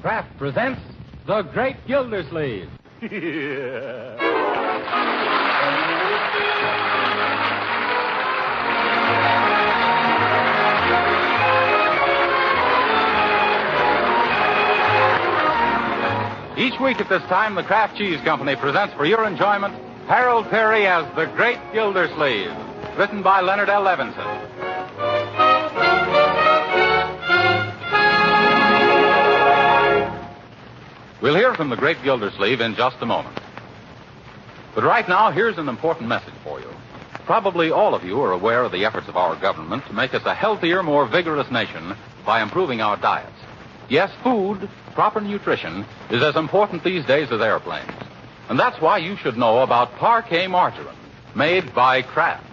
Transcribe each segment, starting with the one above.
Kraft presents The Great Gildersleeve. Each week at this time, the Kraft Cheese Company presents for your enjoyment Harold Peary as The Great Gildersleeve, written by Leonard L. Levinson. We'll hear from the Great Gildersleeve in just a moment. But right now, here's an important message for you. Probably all of you are aware of the efforts of our government to make us a healthier, more vigorous nation by improving our diets. Yes, food, proper nutrition, is as important these days as airplanes. And that's why you should know about Parquet margarine, made by Kraft.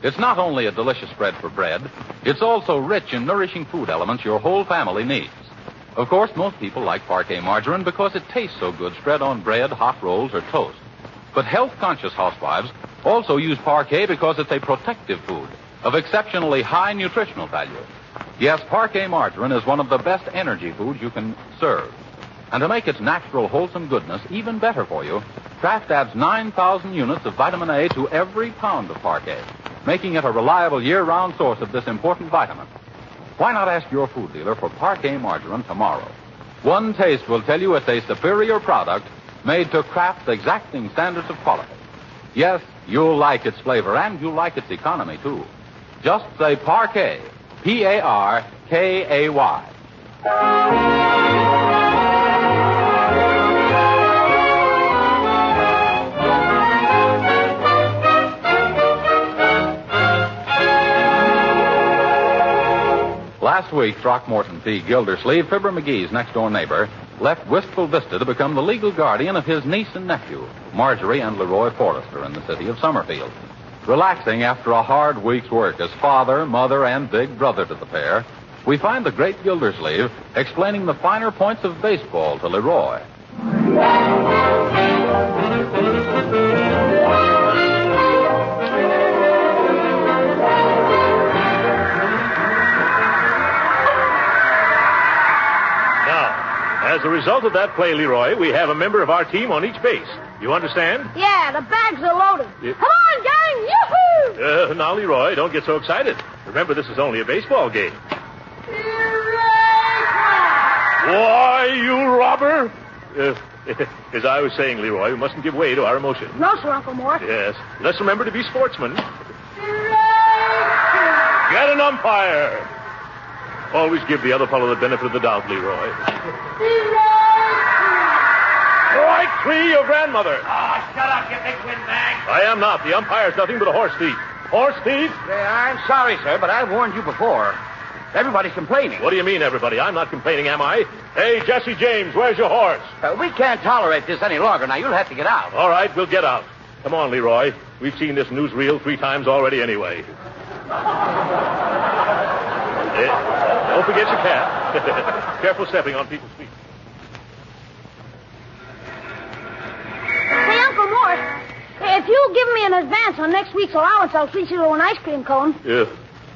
It's not only a delicious spread for bread, it's also rich in nourishing food elements your whole family needs. Of course, most people like Parquet margarine because it tastes so good spread on bread, hot rolls, or toast. But health-conscious housewives also use Parquet because it's a protective food of exceptionally high nutritional value. Yes, Parquet margarine is one of the best energy foods you can serve. And to make its natural, wholesome goodness even better for you, Kraft adds 9,000 units of vitamin A to every pound of Parquet, making it a reliable year-round source of this important vitamin. Why not ask your food dealer for Parquet margarine tomorrow? One taste will tell you it's a superior product made to Kraft's exacting standards of quality. Yes, you'll like its flavor and you'll like its economy, too. Just say Parquet, P-A-R-K-A-Y. Last week, Throckmorton P. Gildersleeve, Fibber McGee's next-door neighbor, left Wistful Vista to become the legal guardian of his niece and nephew, Marjorie and Leroy Forrester, in the city of Summerfield. Relaxing after a hard week's work as father, mother, and big brother to the pair, we find the Great Gildersleeve explaining the finer points of baseball to Leroy. As a result of that play, Leroy, we have a member of our team on each base. You understand? Yeah, the bags are loaded. Come on, gang! Yoo-hoo! Now, Leroy, don't get so excited. Remember, this is only a baseball game. Why, you robber! As I was saying, Leroy, we mustn't give way to our emotions. No, sir, Uncle Mort. Yes. Let's remember to be sportsmen. Get an umpire. Always give the other fellow the benefit of the doubt, Leroy. Strike three, your grandmother. Oh, shut up, you big windbag. I am not. The umpire's nothing but a horse thief. Horse thief? I'm sorry, sir, but I've warned you before. Everybody's complaining. What do you mean, everybody? I'm not complaining, am I? Hey, Jesse James, where's your horse? We can't tolerate this any longer. Now, you'll have to get out. All right, we'll get out. Come on, Leroy. We've seen this newsreel 3 times already anyway. Don't forget your cap. Careful stepping on people's feet. Hey, Uncle Mort, if you'll give me an advance on next week's allowance, I'll treat you to an ice cream cone.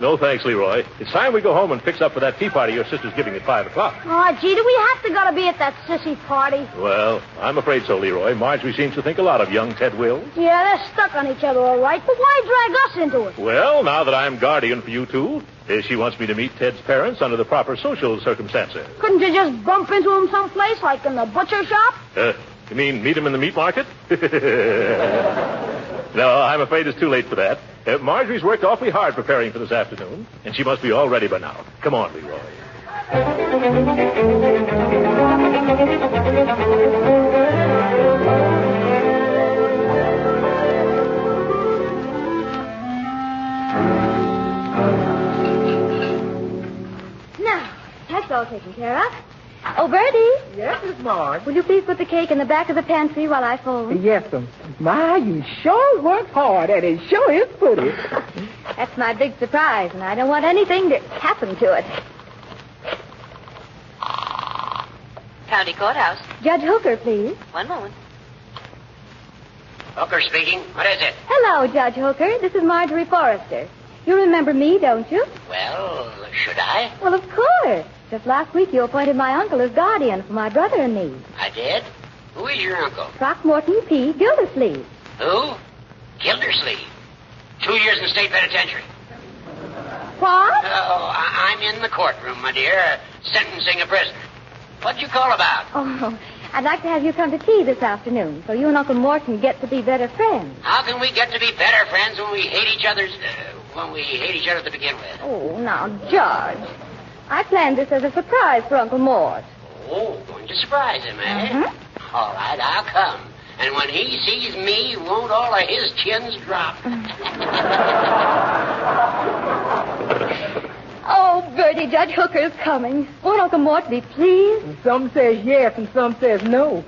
No thanks, Leroy. It's time we go home and fix up for that tea party your sister's giving at 5 o'clock. Oh, gee, do we have to gotta be at that sissy party? Well, I'm afraid so, Leroy. Marjorie seems to think a lot of young Ted Wills. Yeah, they're stuck on each other, all right, but why drag us into it? Well, now that I'm guardian for you two, she wants me to meet Ted's parents under the proper social circumstances. Couldn't you just bump into them someplace, like in the butcher shop? You mean meet him in the meat market? No, I'm afraid it's too late for that. Marjorie's worked awfully hard preparing for this afternoon, and she must be all ready by now. Come on, Leroy. Now, that's all taken care of. Oh, Bertie. Yes, Miss Marge. Will you please put the cake in the back of the pantry while I fold? Yes, sir. My, you sure work hard, and it sure is pretty. That's my big surprise, and I don't want anything to happen to it. County Courthouse. Judge Hooker, please. One moment. Hooker speaking. What is it? Hello, Judge Hooker. This is Marjorie Forrester. You remember me, don't you? Well, should I? Well, of course. Just last week you appointed my uncle as guardian for my brother and me. I did? Who is your uncle? Throckmorton P. Gildersleeve. Who? Gildersleeve. 2 years in the state penitentiary. What? Oh, I'm in the courtroom, my dear, sentencing a prisoner. What'd you call about? Oh, I'd like to have you come to tea this afternoon so you and Uncle Mort can get to be better friends. How can we get to be better friends when we hate each other to begin with? Oh, now, George. I planned this as a surprise for Uncle Mort. Oh, going to surprise him, eh? Mm-hmm. All right, I'll come. And when he sees me, won't all of his chins drop? Oh, Bertie, Judge Hooker's coming. Won't Uncle Mort be pleased? And some says yes and some says no.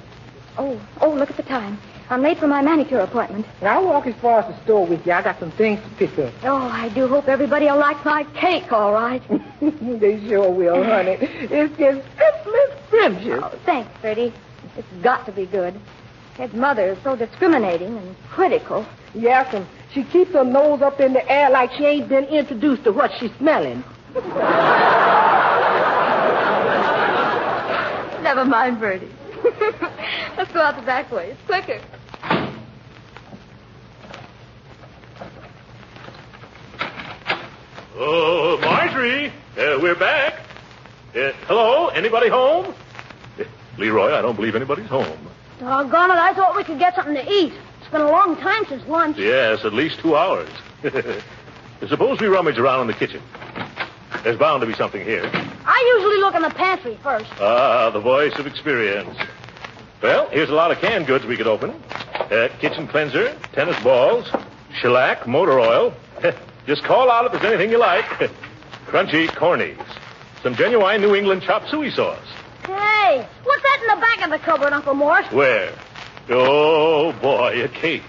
Oh, look at the time. I'm late for my manicure appointment. I'll walk as far as the store with you. I got some things to pick up. Oh, I do hope everybody will like my cake, all right. They sure will, honey. It's just scrumptious. Oh, thanks, Bertie. It's got to be good. His mother is so discriminating and critical. Yes, and she keeps her nose up in the air like she ain't been introduced to what she's smelling. Never mind, Bertie. Let's go out the back way. It's quicker. Oh, Marjorie, we're back. Hello, anybody home? Leroy, I don't believe anybody's home. Doggone it, I thought we could get something to eat. It's been a long time since lunch. Yes, at least 2 hours. Suppose we rummage around in the kitchen. There's bound to be something here. I usually look in the pantry first. Ah, the voice of experience. Well, here's a lot of canned goods we could open. Kitchen cleanser, tennis balls, shellac, motor oil. Just call out if there's anything you like. Crunchy cornies. Some genuine New England chop suey sauce. Hey, what's that in the back of the cupboard, Uncle Mort? Where? Oh, boy, a cake.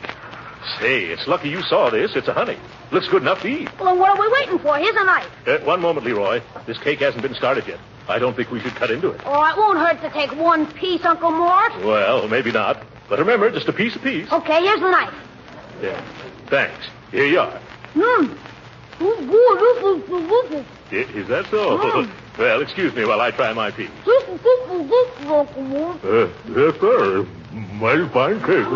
Say, it's lucky you saw this. It's a honey. Looks good enough to eat. Well, then what are we waiting for? Here's a knife. One moment, Leroy. This cake hasn't been started yet. I don't think we should cut into it. Oh, it won't hurt to take one piece, Uncle Mort. Well, maybe not. But remember, just a piece. Okay, here's the knife. Yeah. Thanks. Here you are. Is that so? Well, excuse me while I try my piece. Yes, sir. Mighty fine cake.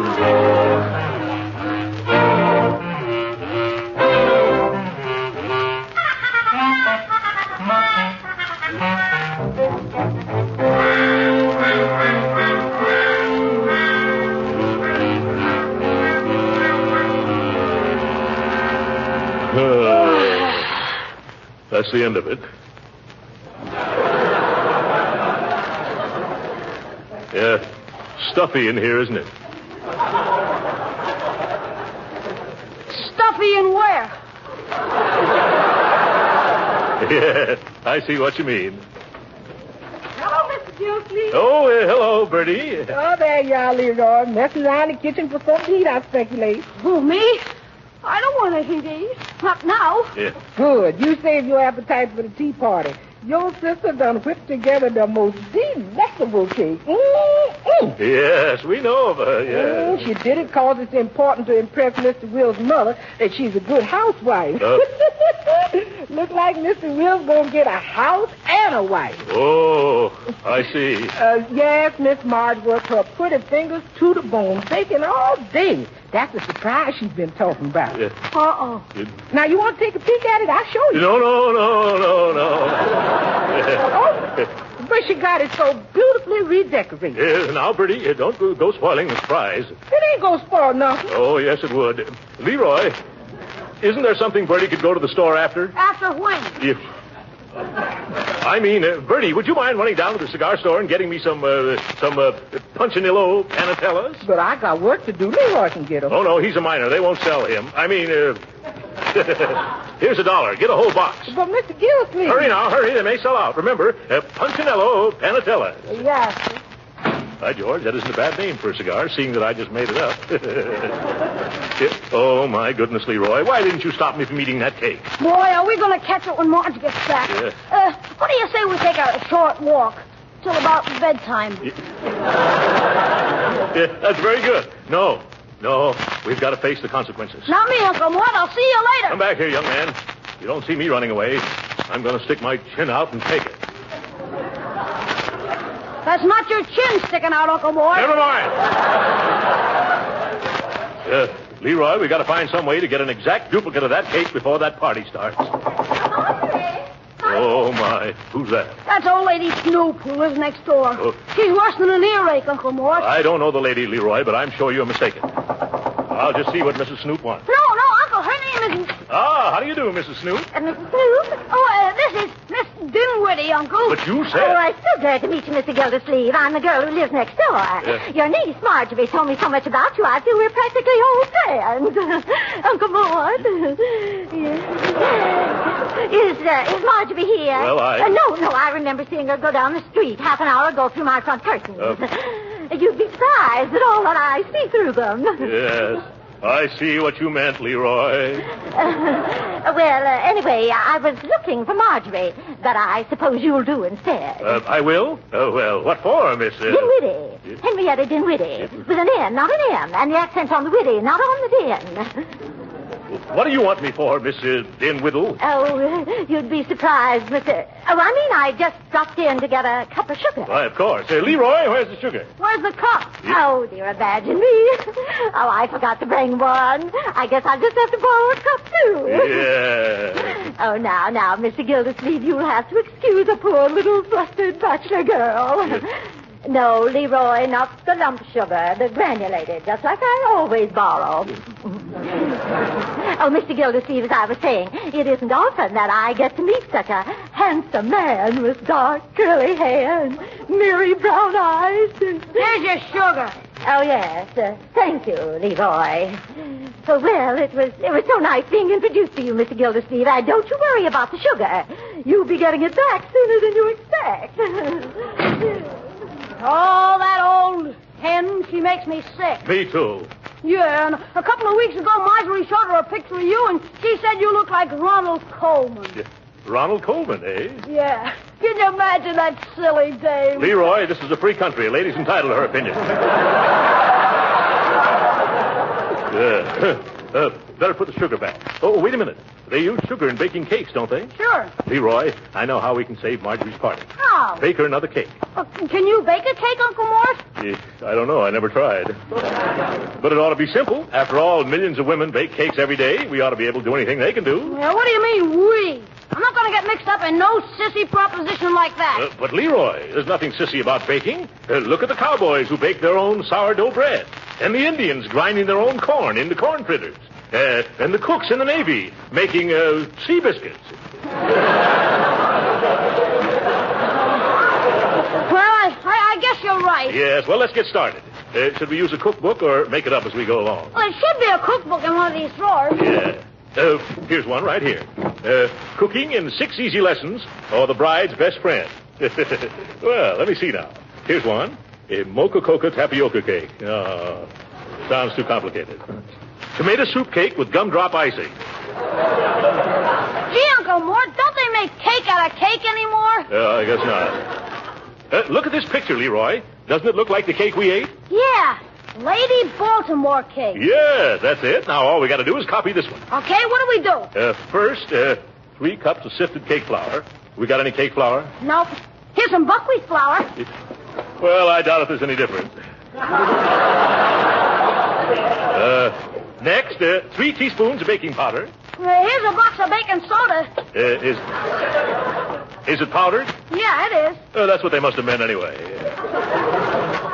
That's the end of it. Yeah, stuffy in here, isn't it? Stuffy in where? Yeah, I see what you mean. Hello, Mr. Gildersleeve. Oh, hello, Bertie. Oh, there you are, Leroy. Messing around the kitchen for something to eat, I speculate. Who, me? I don't want anything to eat. Not now. Yeah. Good. You saved your appetite for the tea party. Your sister done whipped together the most delectable cake. Yes, we know of her, yeah. She did it because it's important to impress Mr. Will's mother that she's a good housewife. Look like Mr. Will's going to get a house and a wife. Oh, I see. Yes, Miss Marge worked her pretty fingers to the bone, baking all day. That's the surprise she's been talking about. Yeah. Uh-oh. Now, you want to take a peek at it? I'll show you. No. Oh, but she got it so beautifully redecorated. Yeah, now, Bertie, don't go spoiling the surprise. It ain't going to spoil nothing. Oh, yes, it would. Leroy, isn't there something Bertie could go to the store after? After when? Bertie, would you mind running down to the cigar store and getting me some Punchinillo Panatellas? But I got work to do. Leroy can get them. Oh, no, he's a minor. They won't sell him. Here's $1. Get a whole box. But Mr. Gildersleeve. Hurry now, hurry. They may sell out. Remember, Punchinello Panatellas. Yeah. By George, that isn't a bad name for a cigar, seeing that I just made it up. Oh, my goodness, Leroy. Why didn't you stop me from eating that cake? Boy, are we going to catch it when Marge gets back. Yeah. What do you say we take a short walk till about bedtime? Yeah, that's very good. No, we've got to face the consequences. Not me, Uncle Mort. I'll see you later. Come back here, young man. You don't see me running away. I'm going to stick my chin out and take it. That's not your chin sticking out, Uncle Mort. Never mind. Leroy, we got to find some way to get an exact duplicate of that cake before that party starts. Oh, my. Who's that? That's old lady Snoop, who lives next door. Oh. She's worse than an earache, Uncle Mort. I don't know the lady, Leroy, but I'm sure you're mistaken. I'll just see what Mrs. Snoop wants. No, Uncle, her name isn't... Ah, how do you do, Mrs. Snoop? Mrs. Snoop? Oh, this is Miss Dinwiddie, Uncle. But you said... Oh, I'm so glad to meet you, Mr. Gildersleeve. I'm the girl who lives next door. Your niece, Marjorie, told me so much about you. I feel we're practically old friends. Uncle Mort. Yes. Is Marjorie here? Well, No, I remember seeing her go down the street half an hour ago through my front curtains. You'd be surprised at all that I see through them. Yes. I see what you meant, Leroy. Anyway, I was looking for Marjorie, but I suppose you'll do instead. I will? Oh, well, what for, Miss... Dinwiddie. Henrietta Dinwiddie. With an N, not an M, and the accent on the widdy, not on the din. What do you want me for, Miss Dinwiddle? Oh, you'd be surprised, Mr... I just dropped in to get a cup of sugar. Why, of course. Leroy, where's the sugar? Where's the cup? Oh, dear, imagine me. Oh, I forgot to bring one. I guess I'll just have to borrow a cup, too. Yeah. Oh, now, Mr. Gildersleeve, you'll have to excuse a poor little flustered bachelor girl. No, Leroy, not the lump sugar, the granulated, just like I always borrow. Oh, Mr. Gildersleeve, as I was saying, it isn't often that I get to meet such a handsome man with dark, curly hair and merry brown eyes. Here's your sugar. Oh, yes. Thank you, Leroy. Well, it was so nice being introduced to you, Mr. Gildersleeve. Don't you worry about the sugar. You'll be getting it back sooner than you expect. Oh, that old hen, she makes me sick. Me too. Yeah, and a couple of weeks ago, Marjorie showed her a picture of you, and she said you look like Ronald Coleman. Yeah. Ronald Coleman, eh? Yeah. Can you imagine that silly dame? Leroy, this is a free country. A lady's entitled to her opinion. Better put the sugar back. Oh, wait a minute. They use sugar in baking cakes, don't they? Sure. Leroy, I know how we can save Marjorie's party. How? Bake her another cake. Can you bake a cake, Uncle Mort? I don't know. I never tried. But it ought to be simple. After all, millions of women bake cakes every day. We ought to be able to do anything they can do. Well, what do you mean, we? I'm not going to get mixed up in no sissy proposition like that. But, Leroy, there's nothing sissy about baking. Look at the cowboys who bake their own sourdough bread. And the Indians grinding their own corn into corn fritters. And the cooks in the Navy making sea biscuits. Well, I guess you're right. Yes, well, let's get started. Should we use a cookbook or make it up as we go along? Well, there should be a cookbook in one of these drawers. Yeah. Here's one right here. Cooking in 6 Easy Lessons, or the Bride's Best Friend. Well, let me see now. Here's one. A mocha coca tapioca cake. Sounds too complicated. Tomato soup cake with gumdrop icing. Gee, Uncle Mort, don't they make cake out of cake anymore? I guess not. Look at this picture, Leroy. Doesn't it look like the cake we ate? Yeah. Lady Baltimore cake. Yeah, that's it. Now all we got to do is copy this one. Okay, what do we do? First, 3 cups of sifted cake flour. We got any cake flour? Nope. Here's some buckwheat flour. Well, I doubt if there's any difference. Next, 3 teaspoons of baking powder. Here's a box of baking soda. Is it powdered? Yeah, it is. That's what they must have meant anyway.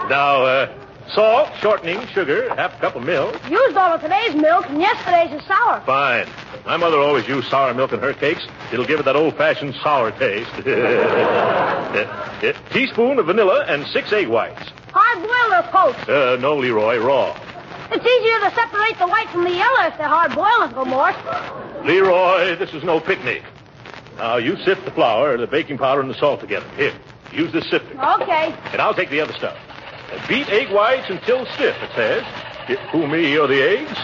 Now, salt, shortening, sugar, half a cup of milk. Used all of today's milk, and yesterday's is sour. Fine. My mother always used sour milk in her cakes. It'll give it that old-fashioned sour taste. Teaspoon of vanilla and 6 egg whites. Hard-boiled or poached? No, Leroy, raw. It's easier to separate the white from the yellow if they're hard-boiled, Uncle Mort. Leroy, this is no picnic. Now, you sift the flour, the baking powder, and the salt together. Here, use this sifter. Okay. And I'll take the other stuff. Beat egg whites until stiff, it says. Who, me or the eggs?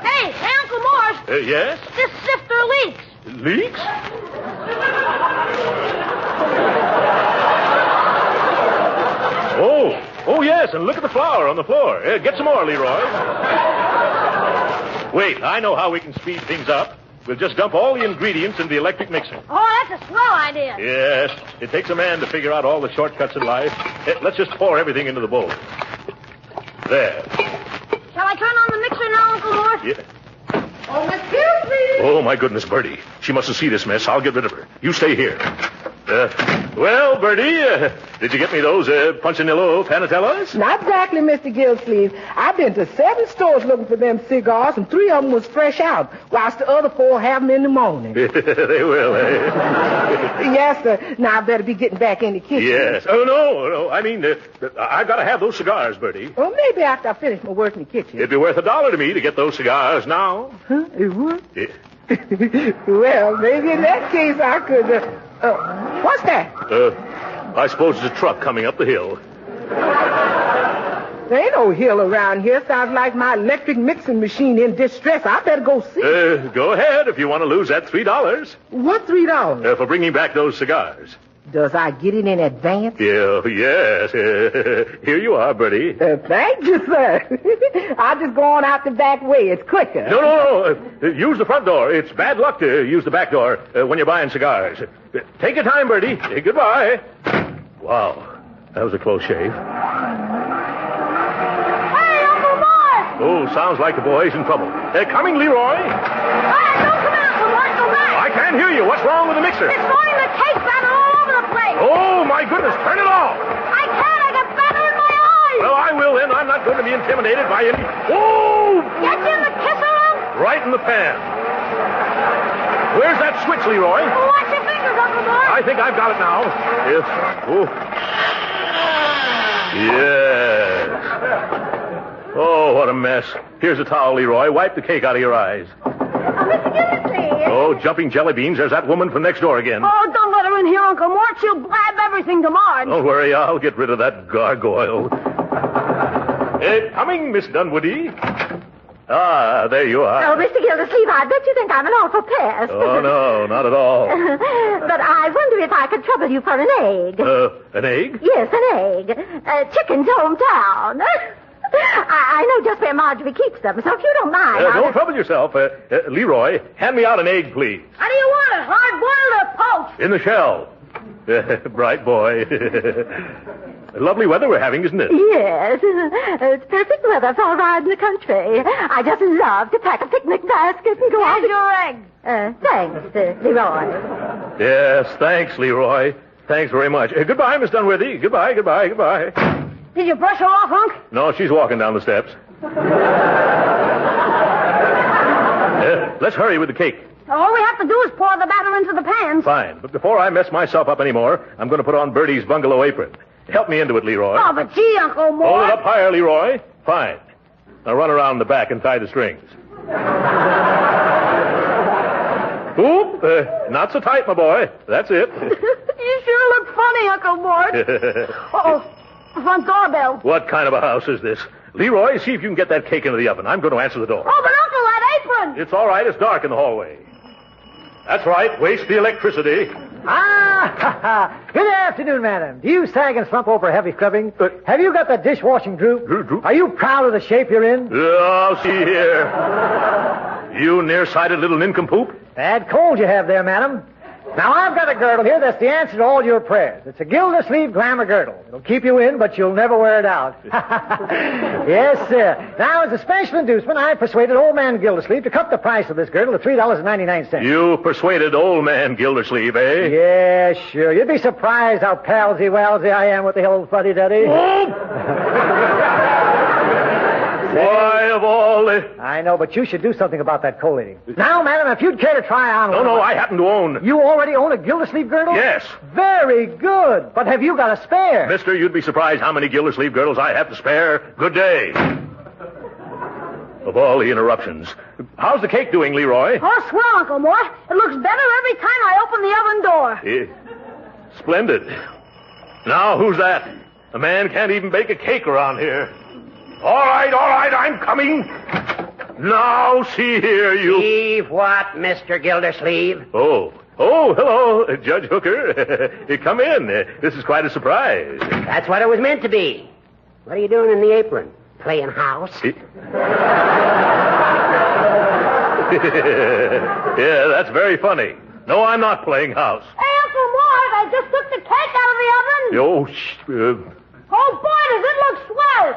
Hey, Uncle Mort. Yes? This sifter leaks. Leaks? Oh, yes, and look at the flour on the floor. Get some more, Leroy. Wait, I know how we can speed things up. We'll just dump all the ingredients in the electric mixer. Oh, that's a swell idea. Yes, it takes a man to figure out all the shortcuts in life. Let's just pour everything into the bowl. There. Shall I turn on the mixer now, Uncle Mort? Yeah. Oh, Miss Gildersleeve. Oh, my goodness, Bertie. She mustn't see this mess. I'll get rid of her. You stay here. Well, Bertie, did you get me those Punchinello Panatellas? Not exactly, Mr. Gildersleeve. I've been to 7 stores looking for them cigars, and 3 of them was fresh out, whilst the other 4 have them in the morning. They will, eh? Yes, sir. Now I better be getting back in the kitchen. Yes. Oh, no. I mean, I've got to have those cigars, Bertie. Well, maybe after I finish my work in the kitchen. It'd be worth $1 to me to get those cigars now. Huh? It would? Yeah. Well, maybe in that case I could... what's that? I suppose it's a truck coming up the hill. There ain't no hill around here. Sounds like my electric mixing machine in distress. I better go see. Go ahead if you want to lose that $3. What, $3? For bringing back those cigars. Does I get it in advance? Yeah, yes. Here you are, Bertie. Thank you, sir. I'll just go on out the back way. It's quicker. No. Use the front door. It's bad luck to use the back door when you're buying cigars. Take your time, Bertie. Goodbye. Wow. That was a close shave. Hey, Uncle Mort! Oh, sounds like the boy's in trouble. Coming, Leroy. Hey, don't come out, Uncle Mort. Go back. I can't hear you. What's wrong with the mixer? It's throwing the cake batter all over the place. Oh, my goodness. Turn it off. I can't. I got batter in my eyes. Well, I will then. I'm not going to be intimidated by any... Oh! Get you in the kisser room? Right in the pan. Where's that switch, Leroy? Watch your fingers, Uncle Mort. I think I've got it now. Yes. Oh. Yes. Oh, what a mess. Here's a towel, Leroy. Wipe the cake out of your eyes. Mr. Gildersleeve. Oh, jumping jelly beans. There's that woman from next door again. Oh, don't let her in here, Uncle Mort. She'll blab everything to Marge. Don't worry. I'll get rid of that gargoyle. Coming, Miss Dunwoody. Ah, there you are. Oh, Mr. Gildersleeve, I bet you think I'm an awful pest. Oh, no, not at all. But I wonder if I could trouble you for an egg. An egg? Yes, an egg. Chicken's hometown. I know just where Marjorie keeps them, so if you don't mind... Don't trouble yourself. Leroy, hand me out an egg, please. How do you want it? Hard-boiled or poached? In the shell. Bright boy. Lovely weather we're having, isn't it? Yes. It's perfect weather for a ride in the country. I just love to pack a picnic basket and go out... Here's your egg. Thanks, Leroy. Yes, thanks, Leroy. Thanks very much. Goodbye, Miss Dunworthy. Goodbye. Did you brush her off, Hunk? No, she's walking down the steps. Let's hurry with the cake. All we have to do is pour the batter into the pans. Fine. But before I mess myself up anymore, I'm going to put on Bertie's bungalow apron. Help me into it, Leroy. Oh, but gee, Uncle Mort. Hold it up higher, Leroy. Fine. Now run around the back and tie the strings. Oop, not so tight, my boy. That's it. You sure look funny, Uncle Mort. Uh-oh, front doorbell. What kind of a house is this? Leroy, see if you can get that cake into the oven. I'm going to answer the door. Oh, but Uncle, that apron. It's all right. It's dark in the hallway. That's right. Waste the electricity. Good afternoon, madam. Do you sag and slump over heavy scrubbing? Have you got that dishwashing droop? Droop? Are you proud of the shape you're in? Oh, see here. You nearsighted little nincompoop. Bad cold you have there, madam. Now, I've got a girdle here that's the answer to all your prayers. It's a Gildersleeve glamour girdle. It'll keep you in, but you'll never wear it out. Yes, sir. Now, as a special inducement, I persuaded old man Gildersleeve to cut the price of this girdle to $3.99. You persuaded old man Gildersleeve, eh? Yeah, sure. You'd be surprised how palsy-walsy I am with the old fuddy-duddy. Why, of all the... I know, but you should do something about that collating. Now, madam, if you'd care to try on... No, I happen to own... You already own a Gildersleeve girdle? Yes. Very good. But have you got a spare? Mister, you'd be surprised how many Gildersleeve girdles I have to spare. Good day. Of all the interruptions. How's the cake doing, Leroy? Oh, swell, Uncle Mort. It looks better every time I open the oven door. Splendid. Now, who's that? A man can't even bake a cake around here. All right, I'm coming. Now, see here, you... Steve, what, Mr. Gildersleeve? Oh, hello, Judge Hooker. Come in. This is quite a surprise. That's what it was meant to be. What are you doing in the apron? Playing house? Yeah, that's very funny. No, I'm not playing house. Hey, Uncle Mort, I just took the cake out of the oven. Oh, shh. Oh, boy, does it look swell.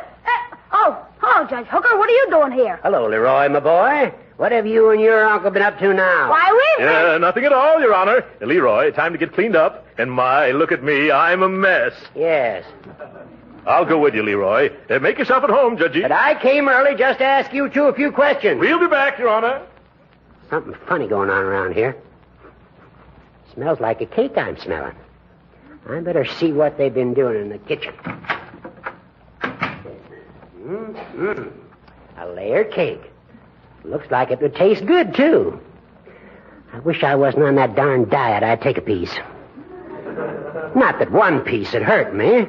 Hello, Judge Hooker. What are you doing here? Hello, Leroy, my boy. What have you and your uncle been up to now? Why, we've been... Yeah, nothing at all, Your Honor. Leroy, time to get cleaned up. And look at me. I'm a mess. Yes. I'll go with you, Leroy. Make yourself at home, Judgey. But I came early just to ask you two a few questions. We'll be back, Your Honor. Something funny going on around here. Smells like a cake I'm smelling. I better see what they've been doing in the kitchen. A layered cake. Looks like it would taste good, too. I wish I wasn't on that darn diet. I'd take a piece. Not that one piece would hurt me.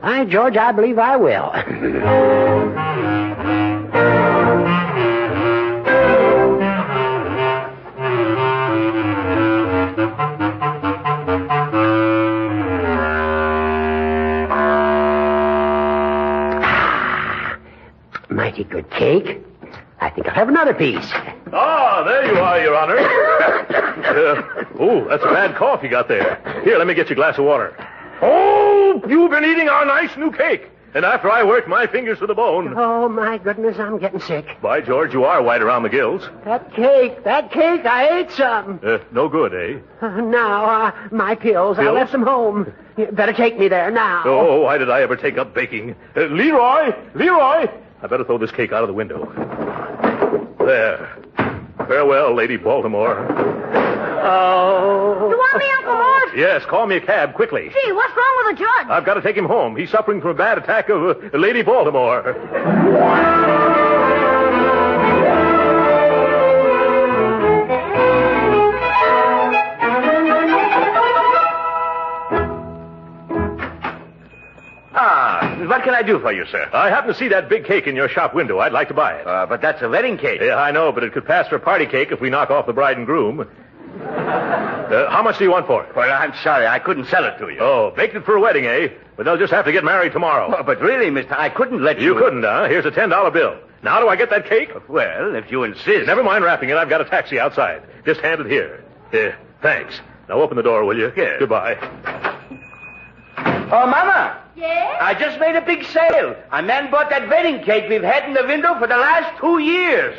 By George, I believe I will. Mighty good cake. I think I'll have another piece. Ah, there you are, Your Honor. That's a bad cough you got there. Here, let me get you a glass of water. Oh, you've been eating our nice new cake. And after I worked my fingers to the bone. Oh, my goodness, I'm getting sick. By George, you are white around the gills. That cake, I ate some. No good, eh? Now, my pills, I left them home. You better take me there now. Oh, why did I ever take up baking? Leroy! I better throw this cake out of the window. There. Farewell, Lady Baltimore. Oh. You want me, Uncle Mort? Yes, call me a cab, quickly. Gee, what's wrong with the judge? I've got to take him home. He's suffering from a bad attack of Lady Baltimore. What can I do for you, sir? I happen to see that big cake in your shop window. I'd like to buy it. But that's a wedding cake. Yeah, I know, but it could pass for a party cake if we knock off the bride and groom. How much do you want for it? Well, I'm sorry. I couldn't sell it to you. Oh, baked it for a wedding, eh? But they'll just have to get married tomorrow. Oh, but really, mister, I couldn't let you... You couldn't, huh? Here's a $10 bill. Now do I get that cake? Well, if you insist. Never mind wrapping it. I've got a taxi outside. Just hand it here. Thanks. Now open the door, will you? Yes. Goodbye. Oh, Mama. Yes? I just made a big sale. A man bought that wedding cake we've had in the window for the last 2 years.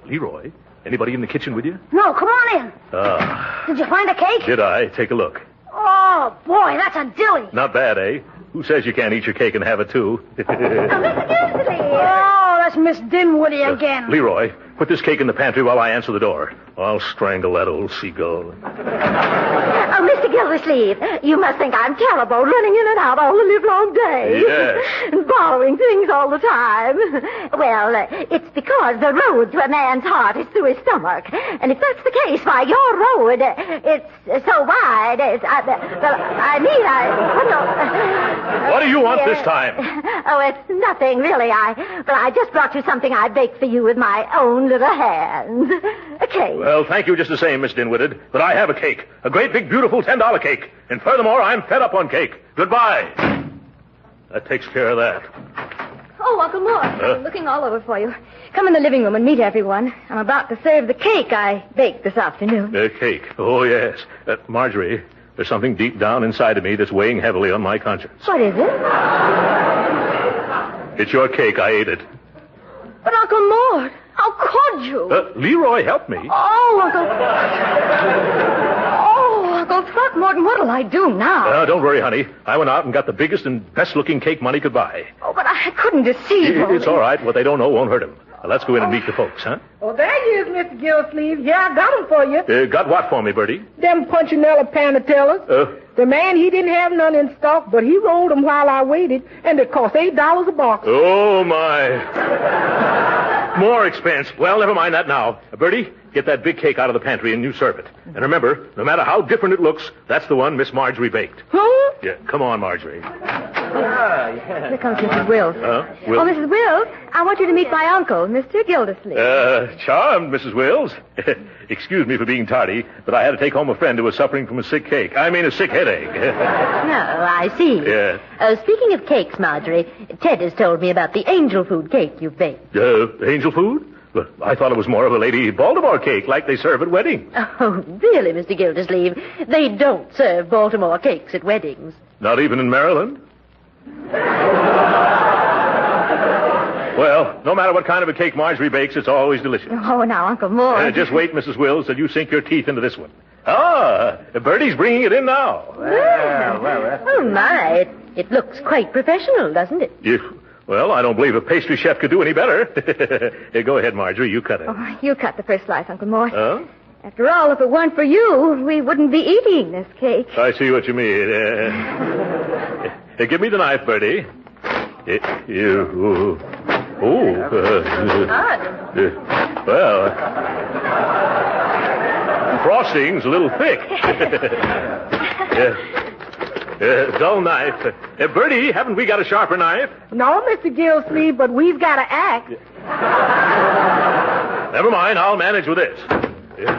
Leroy, anybody in the kitchen with you? No, come on in. Ah. Did you find a cake? Did I? Take a look. Oh, boy, that's a dilly. Not bad, eh? Who says you can't eat your cake and have it, too? Mr. Gildersleeve. Oh, that's Miss Dinwiddie again. Leroy, put this cake in the pantry while I answer the door. I'll strangle that old seagull. Oh, Mr. Gildersleeve, you must think I'm terrible, running in and out all the livelong day. Yes. And borrowing things all the time. Well, it's because the road to a man's heart is through his stomach. And if that's the case, why, your road, it's so wide. What do you want this time? Oh, it's nothing, really. But I just brought you something I baked for you with my own little hands. A cake. Well, thank you just the same, Miss Dinwiddie. But I have a cake. A great big, beautiful $10 cake. And furthermore, I'm fed up on cake. Goodbye. That takes care of that. Oh, Uncle Mort, I'm looking all over for you. Come in the living room and meet everyone. I'm about to serve the cake I baked this afternoon. Cake. Oh, yes. Marjorie, there's something deep down inside of me that's weighing heavily on my conscience. What is it? It's your cake. I ate it. But, Uncle Mort, how could you? Leroy, help me. Uncle Throckmorton, what'll I do now? Don't worry, honey. I went out and got the biggest and best-looking cake money could buy. Oh, but I couldn't deceive him. It's all right. What they don't know won't hurt him. Let's go in and meet the folks, huh? Oh, there you is, Mr. Gildersleeve. Yeah, I got them for you. Got what for me, Bertie? Them Punchinella Panatellas. The man, he didn't have none in stock, but he rolled them while I waited, and it cost $8 a box. Oh, my. More expense. Well, never mind that now. Bertie, get that big cake out of the pantry and you serve it. And remember, no matter how different it looks, that's the one Miss Marjorie baked. Huh? Yeah, come on, Marjorie. Here comes Mrs. Wills. Wills? Oh, Mrs. Wills, I want you to meet my uncle, Mr. Gildersleeve. Charmed, Mrs. Wills. Excuse me for being tardy, but I had to take home a friend who was suffering from a sick headache. No, I see. Yeah. Speaking of cakes, Marjorie, Ted has told me about the angel food cake you've baked. Angel food? Well, I thought it was more of a Lady Baltimore cake like they serve at weddings. Oh, really, Mr. Gildersleeve? They don't serve Baltimore cakes at weddings. Not even in Maryland? Well, no matter what kind of a cake Marjorie bakes, it's always delicious. Oh, now, Uncle Moore. Just wait, Mrs. Wills, till you sink your teeth into this one. Bertie's bringing it in now. Oh, my. It looks quite professional, doesn't it? Well, I don't believe a pastry chef could do any better. Here, go ahead, Marjorie. You cut it. Oh, you cut the first slice, Uncle Moore. Huh? After all, if it weren't for you, we wouldn't be eating this cake. I see what you mean. Give me the knife, Bertie. Well, frosting's a little thick. Dull knife. Bertie, haven't we got a sharper knife? No, Mr. Gildersleeve, but we've got to act. Never mind, I'll manage with this.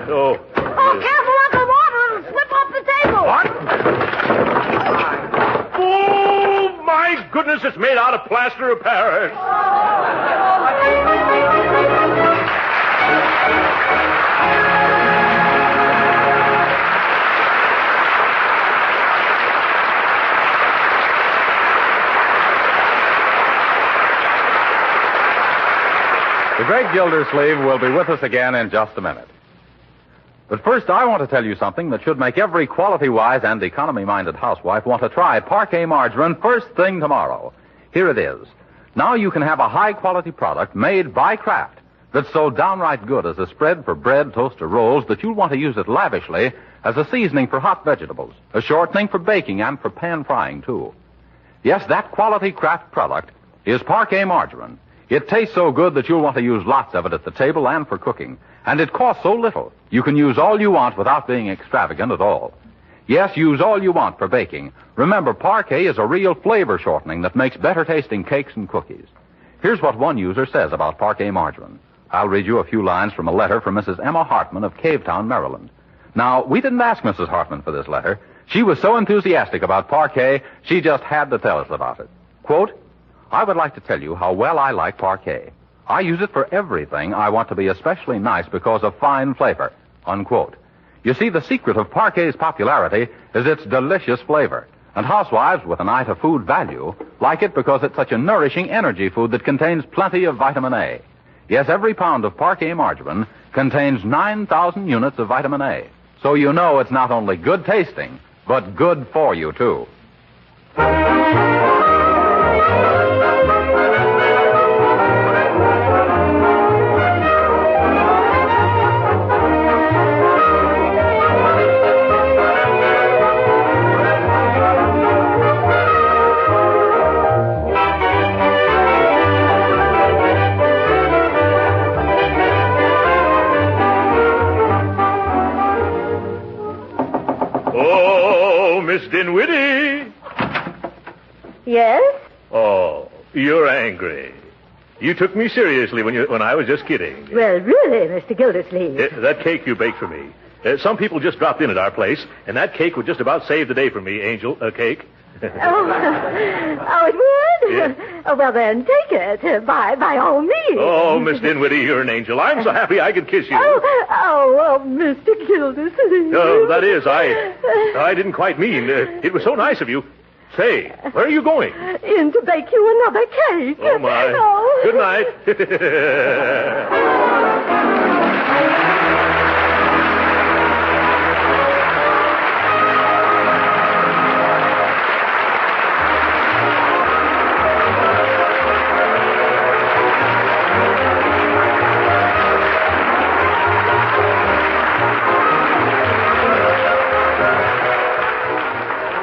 Oh, careful, Uncle Walter. It'll slip off the table. What? Oh, my goodness, it's made out of plaster of Paris. The Great Gildersleeve will be with us again in just a minute. But first, I want to tell you something that should make every quality-wise and economy-minded housewife want to try Parquet margarine first thing tomorrow. Here it is. Now you can have a high-quality product made by Kraft that's so downright good as a spread for bread, toast, or rolls that you'll want to use it lavishly as a seasoning for hot vegetables, a shortening for baking, and for pan frying, too. Yes, that quality Kraft product is Parquet margarine. It tastes so good that you'll want to use lots of it at the table and for cooking. And it costs so little, you can use all you want without being extravagant at all. Yes, use all you want for baking. Remember, Parquet is a real flavor shortening that makes better tasting cakes and cookies. Here's what one user says about Parquet margarine. I'll read you a few lines from a letter from Mrs. Emma Hartman of Cavetown, Maryland. Now, we didn't ask Mrs. Hartman for this letter. She was so enthusiastic about Parquet, she just had to tell us about it. Quote, I would like to tell you how well I like Parquet. I use it for everything I want to be especially nice because of fine flavor. Unquote. You see, the secret of Parquet's popularity is its delicious flavor. And housewives with an eye to food value like it because it's such a nourishing energy food that contains plenty of vitamin A. Yes, every pound of Parquet margarine contains 9,000 units of vitamin A. So you know it's not only good tasting, but good for you, too. Dinwiddie! Yes? Oh, you're angry. You took me seriously when I was just kidding. Well, really, Mr. Gildersleeve. That cake you baked for me. Some people just dropped in at our place, and that cake would just about save the day for me, Angel. Cake. Oh, it would? Yeah. Oh, well, then, take it. By all means. Oh, Miss Dinwiddie, you're an angel. I'm so happy I could kiss you. Oh, Mr. Gildersleeve. Oh, that is, I didn't quite mean. It was so nice of you. Say, where are you going? In to bake you another cake. Oh, my. Oh. Good night.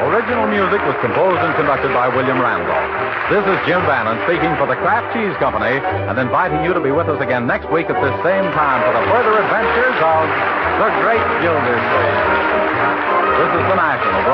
Original music was composed and conducted by William Randolph. This is Jim Bannon speaking for the Kraft Cheese Company and inviting you to be with us again next week at this same time for the further adventures of the Great Gildersleeve. This is the National